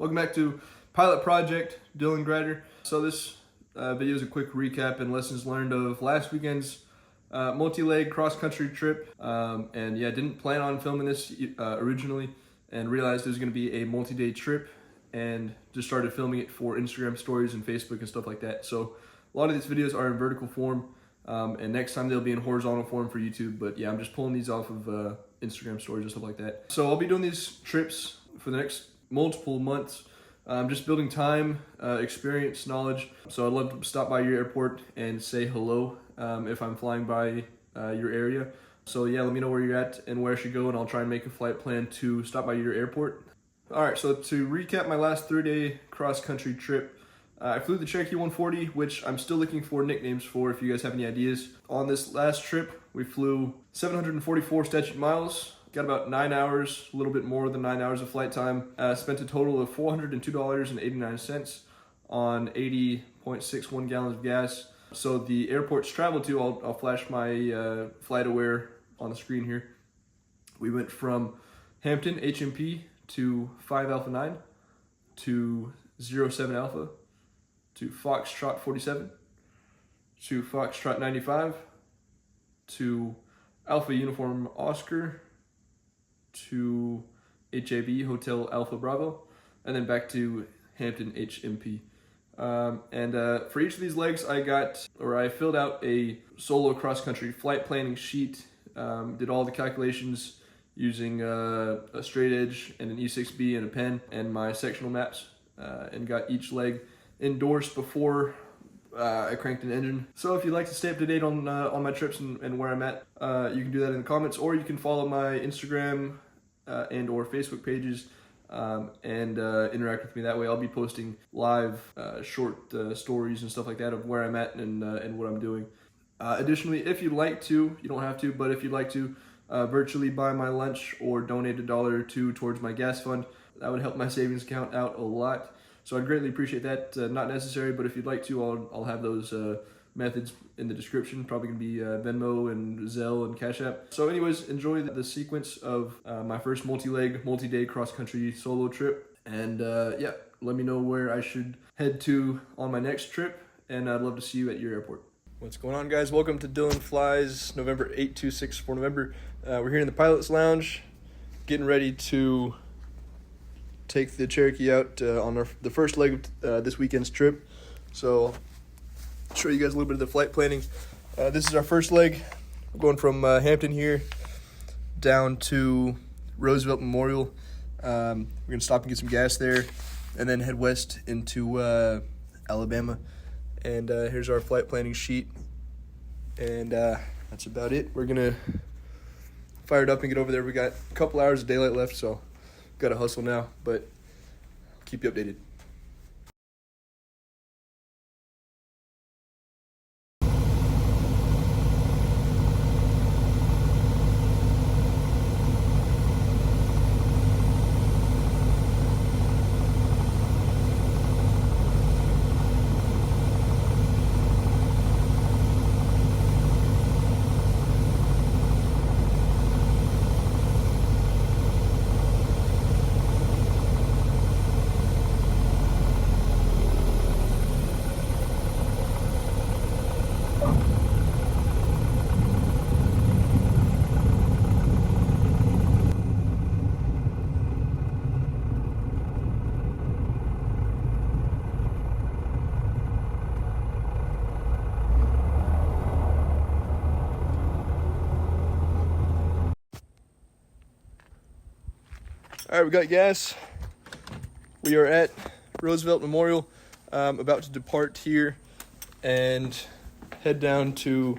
Welcome back to Pilot Project, Dylan-Gryder. So this video is a quick recap and lessons learned of last weekend's multi-leg cross-country trip. And yeah, didn't plan on filming this originally and realized it was going to be a multi-day trip and just started filming it for Instagram stories and Facebook and stuff like that. So a lot of these videos are in vertical form and next time they'll be in horizontal form for YouTube. But yeah, I'm just pulling these off of Instagram stories and stuff like that. So I'll be doing these trips for the next multiple months. Just building time, experience, knowledge. So I'd love to stop by your airport and say hello if I'm flying by your area. So yeah, let me know where you're at and where I should go, and I'll try and make a flight plan to stop by your airport. All right, so to recap my last 3-day cross-country trip, I flew the Cherokee 140, which I'm still looking for nicknames for if you guys have any ideas. On this last trip, we flew 744 statute miles. Got about 9 hours, a little bit more than 9 hours of flight time. Spent a total of $402.89 on 80.61 gallons of gas. So the airports traveled to, I'll flash my flight aware on the screen here. We went from Hampton HMP to 5 Alpha 9 to 07 Alpha to Foxtrot 47 to Foxtrot 95 to Alpha Uniform Oscar to HAB Hotel Alpha Bravo, and then back to Hampton HMP. For each of these legs, I filled out a solo cross-country flight planning sheet, did all the calculations using a straight edge and an E6B and a pen and my sectional maps, and got each leg endorsed before I cranked an engine. So if you'd like to stay up to date on my trips and where I'm at, you can do that in the comments, or you can follow my Instagram and or Facebook pages and interact with me that way. I'll be posting live short stories and stuff like that of where I'm at and what I'm doing. Additionally, if you'd like to, you don't have to, but if you'd like to virtually buy my lunch or donate $1 or $2 towards my gas fund, that would help my savings account out a lot. So I'd greatly appreciate that. Not necessary, but if you'd like to, I'll have those methods in the description. Probably gonna be Venmo and Zelle and Cashapp. So anyways, enjoy the sequence of my first multi-day cross-country solo trip. And yeah, let me know where I should head to on my next trip, and I'd love to see you at your airport. What's going on, guys? Welcome to Dylan Flies, November 826 for November. We're here in the Pilot's Lounge, getting ready to take the Cherokee out on the first leg of this weekend's trip. So I'll show you guys a little bit of the flight planning. This is our first leg. We're going from Hampton here down to Roosevelt Memorial. We're going to stop and get some gas there and then head west into Alabama. And here's our flight planning sheet. And that's about it. We're going to fire it up and get over there. We got a couple hours of daylight left, so got to hustle now, but I'll keep you updated. All right, we got gas. We are at Roosevelt Memorial, about to depart here and head down to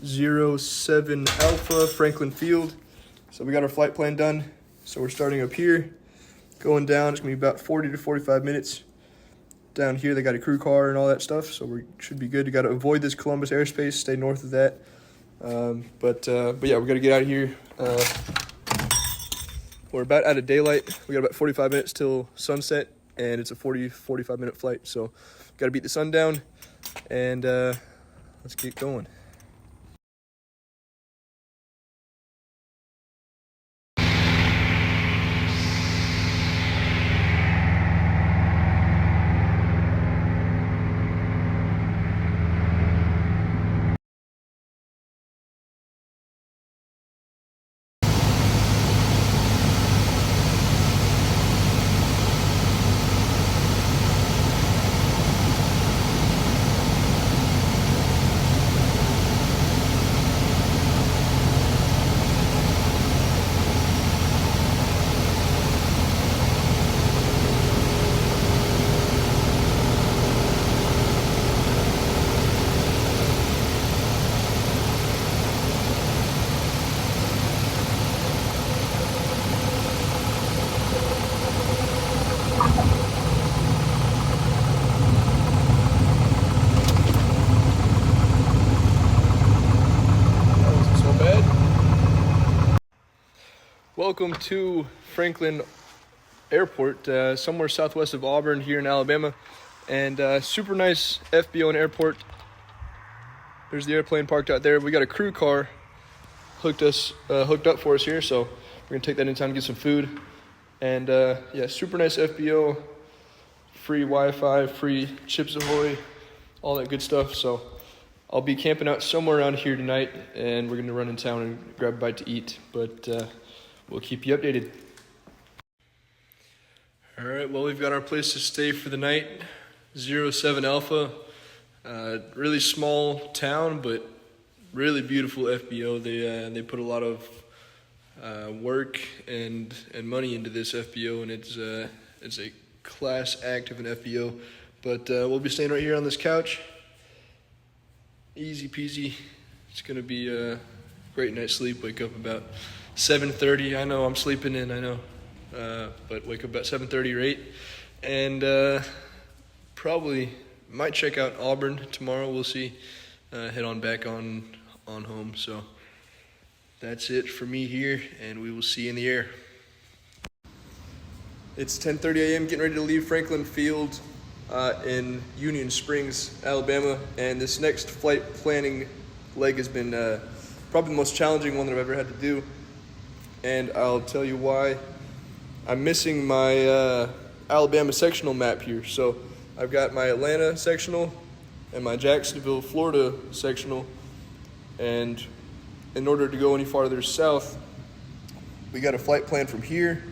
07 Alpha Franklin Field. So we got our flight plan done. So we're starting up here, going down. It's gonna be about 40 to 45 minutes. Down here, they got a crew car and all that stuff, so we should be good. You got to avoid this Columbus airspace, stay north of that. But yeah, we got to get out of here. We're about out of daylight. We got about 45 minutes till sunset, and it's a 45 minute flight. So got to beat the sun down, and let's get going. Welcome to Franklin Airport, somewhere southwest of Auburn here in Alabama. And super nice FBO and airport. There's the airplane parked out there. We got a crew car hooked up for us here, so we're gonna take that in time to get some food. And yeah, super nice FBO, free Wi-Fi, free Chips Ahoy, all that good stuff. So I'll be camping out somewhere around here tonight, and we're gonna run in town and grab a bite to eat. But we'll keep you updated. All right, well, we've got our place to stay for the night, 07 Alpha. Really small town, but really beautiful FBO. They put a lot of work and money into this FBO, and it's a class act of an FBO. But we'll be staying right here on this couch. Easy peasy. It's gonna be a great night's sleep. Wake up about 7:30. I know I'm sleeping in, I know. But wake up about 7:30 or 8. And probably might check out Auburn tomorrow. We'll see. Head on back on home. So that's it for me here, and we will see you in the air. It's 10:30 a.m. getting ready to leave Franklin Field in Union Springs, Alabama. And this next flight planning leg has been probably the most challenging one that I've ever had to do. And I'll tell you why. I'm missing my Alabama sectional map here. So I've got my Atlanta sectional and my Jacksonville, Florida sectional. And in order to go any farther south, we got a flight plan from here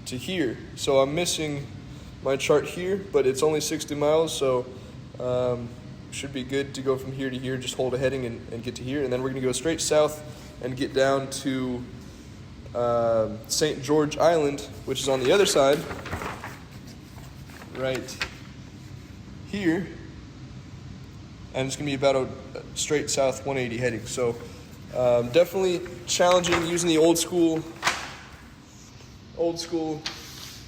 to here. So I'm missing my chart here, but it's only 60 miles. So should be good to go from here to here. Just hold a heading and get to here. And then we're gonna go straight south and get down to St. George Island, which is on the other side, right here, and it's gonna be about a straight south 180 heading. So definitely challenging using the old school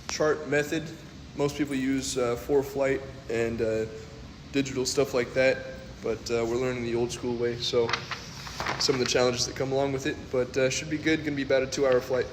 chart method. Most people use ForeFlight and digital stuff like that, but we're learning the old school way. So some of the challenges that come along with it, but should be good. Gonna be about a 2-hour flight.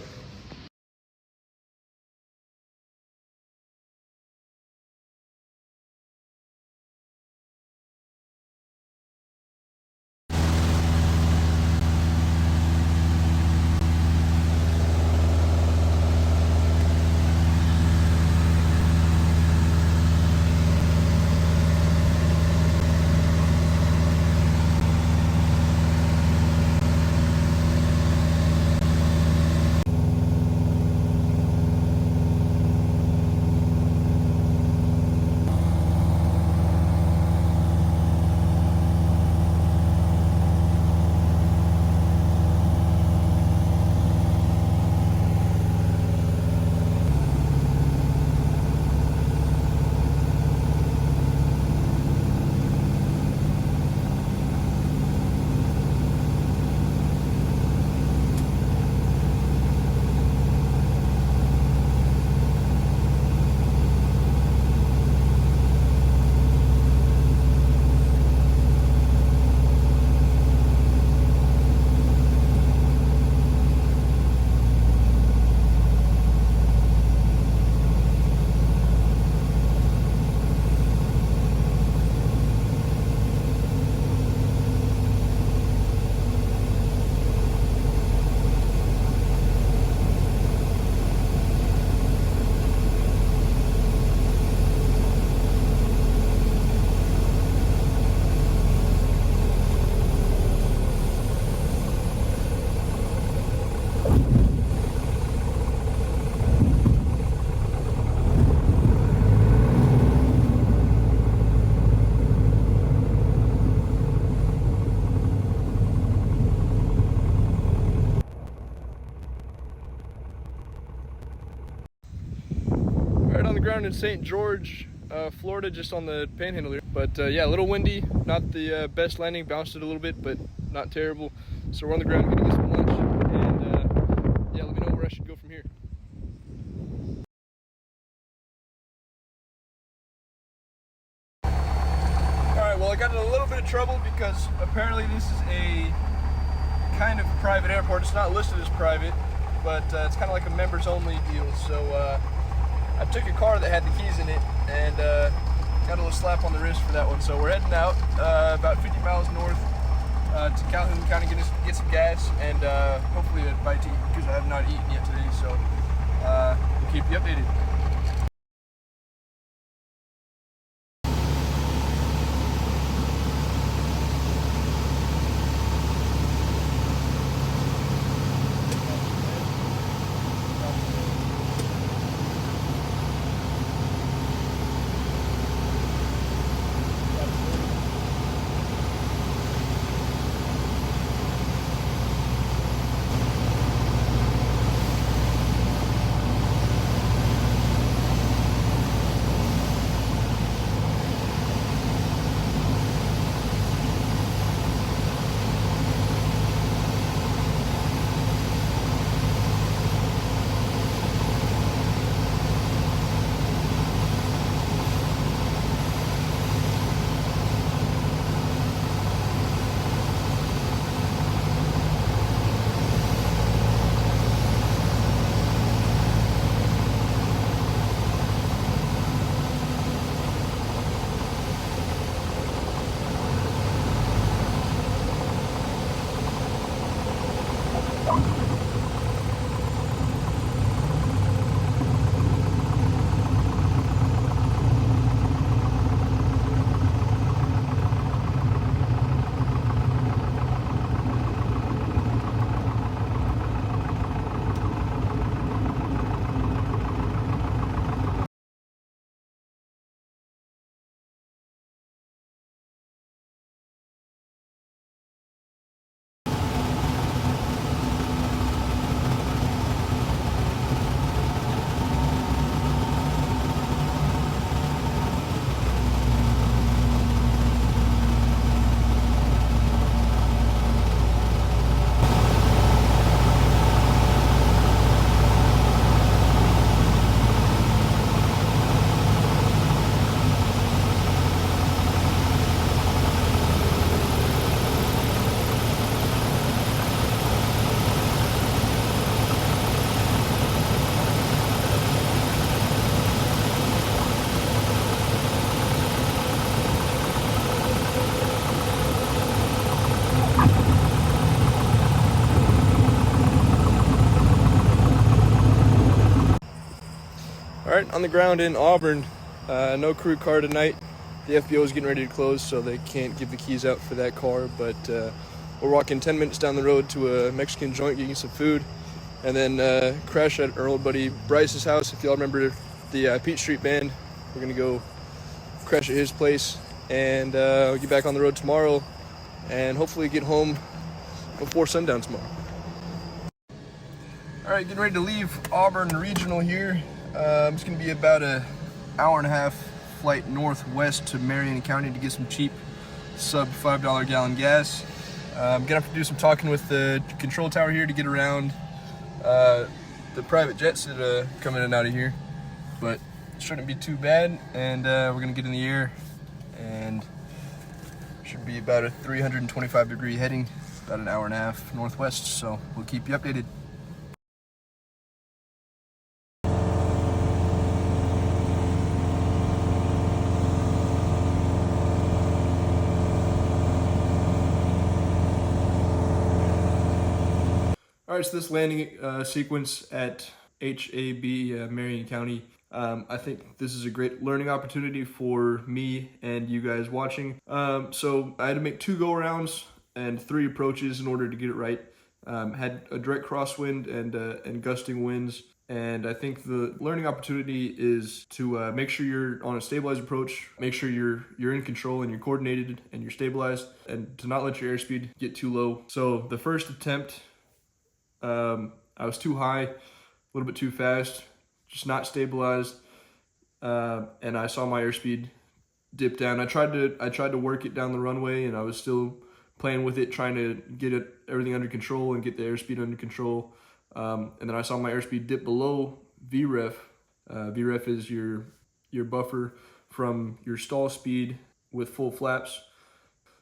Ground in St. George, Florida, just on the panhandle here. But yeah, a little windy, not the best landing, bounced it a little bit, but not terrible. So we're on the ground, gonna get some lunch, and yeah, let me know where I should go from here. Alright, well, I got in a little bit of trouble because apparently this is a kind of private airport. It's not listed as private, but it's kind of like a members only deal. So I took a car that had the keys in it and got a little slap on the wrist for that one. So we're heading out about 50 miles north to Calhoun County, get some gas, and hopefully a bite to eat because I have not eaten yet today. So we'll keep you updated. All right, on the ground in Auburn, no crew car tonight. The FBO is getting ready to close, so they can't give the keys out for that car, but we're walking 10 minutes down the road to a Mexican joint getting some food, and then crash at our old buddy Bryce's house. If y'all remember the Pete Street Band, we're gonna go crash at his place, and we'll get back on the road tomorrow, and hopefully get home before sundown tomorrow. All right, getting ready to leave Auburn Regional here. It's going to be about an hour and a half flight northwest to Marion County to get some cheap sub $5 gallon gas. I'm going to have to do some talking with the control tower here to get around the private jets that come in and out of here, but it shouldn't be too bad, and we're going to get in the air, and should be about a 325 degree heading, about an hour and a half northwest, so we'll keep you updated. All right, so this landing sequence at HAB, Marion County, I think this is a great learning opportunity for me and you guys watching. So I had to make 2 go-arounds and 3 approaches in order to get it right. Had a direct crosswind and gusting winds. And I think the learning opportunity is to make sure you're on a stabilized approach, make sure you're in control and you're coordinated and you're stabilized, and to not let your airspeed get too low. So the first attempt, I was too high, a little bit too fast, just not stabilized, and I saw my airspeed dip down. I tried to work it down the runway, and I was still playing with it, trying to get everything under control and get the airspeed under control. And then I saw my airspeed dip below VREF. VREF is your buffer from your stall speed with full flaps,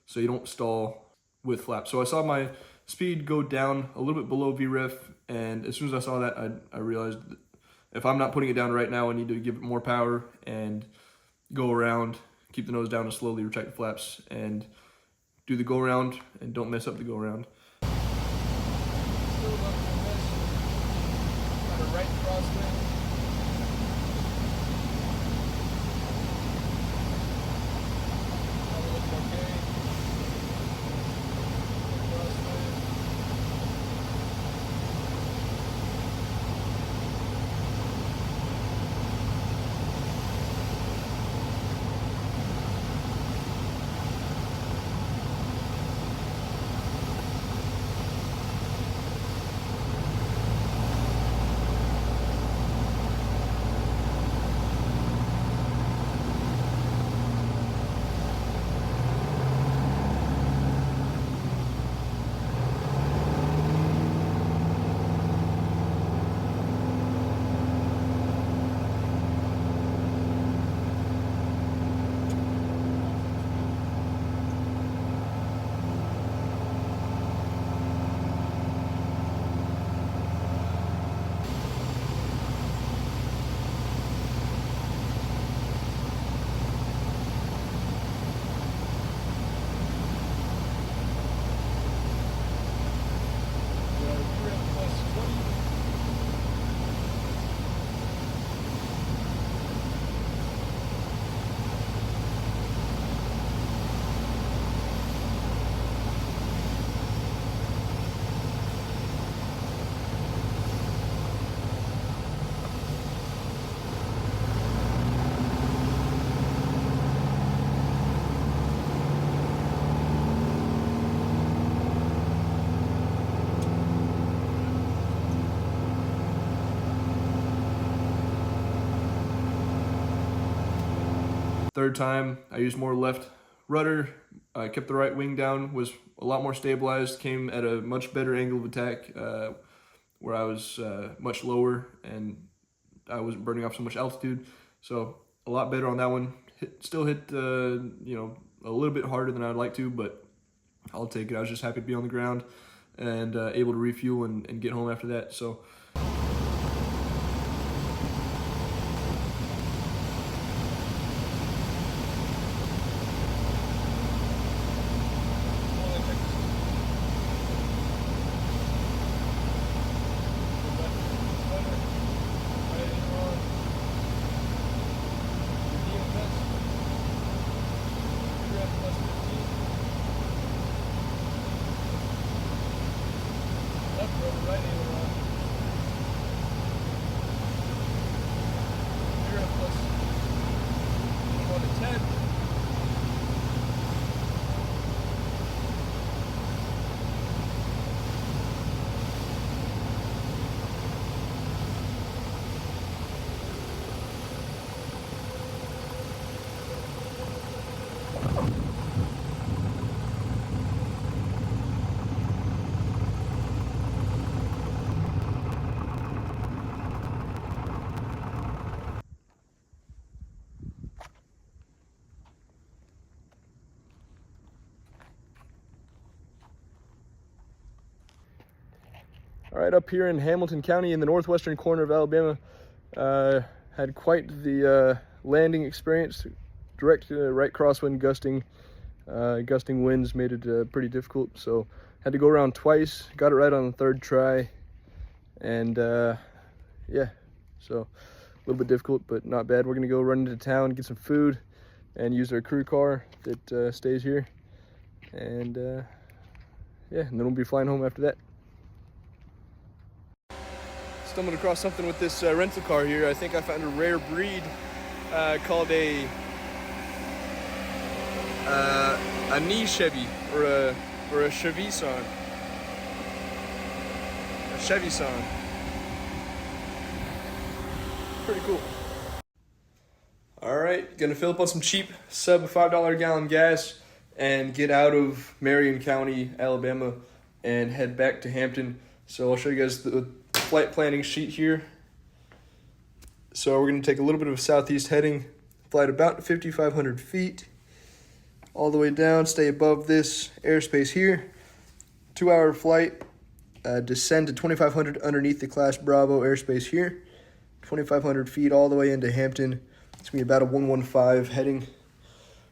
so you don't stall with flaps. So I saw my speed go down a little bit below VREF, And as soon as I saw that, I realized that if I'm not putting it down right now, I need to give it more power and go around, keep the nose down and slowly retract the flaps and do the go around and don't mess up the go around. Still about to miss. Got a right crosswind. That looks okay. Crosswind. Third time, I used more left rudder. I kept the right wing down, was a lot more stabilized, came at a much better angle of attack where I was much lower and I wasn't burning off so much altitude. So a lot better on that one. Still hit, you know, a little bit harder than I'd like to, but I'll take it. I was just happy to be on the ground and able to refuel and get home after that. So. All right, up here in Hamilton County in the northwestern corner of Alabama, had quite the landing experience. Direct right crosswind gusting winds made it pretty difficult, so had to go around twice. Got it right on the third try, and yeah, so a little bit difficult, but not bad. We're gonna go run into town, get some food, and use our crew car that stays here, and yeah, and then we'll be flying home after that. Stumbled across something with this rental car here. I think I found a rare breed called a knee Chevy or a Chevy-son. A Chevy-son. Pretty cool. All right, gonna fill up on some cheap sub $5 a gallon gas and get out of Marion County, Alabama, and head back to Hampton. So I'll show you guys the flight planning sheet here. So we're going to take a little bit of a southeast heading, flight about 5,500 feet, all the way down, stay above this airspace here. 2-hour flight, descend to 2,500 underneath the Class Bravo airspace here. 2,500 feet all the way into Hampton. It's going to be about a 115 heading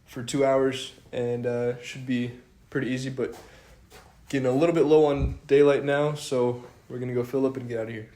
for 2 hours, and should be pretty easy, but getting a little bit low on daylight now, so we're going to go fill up and get out of here.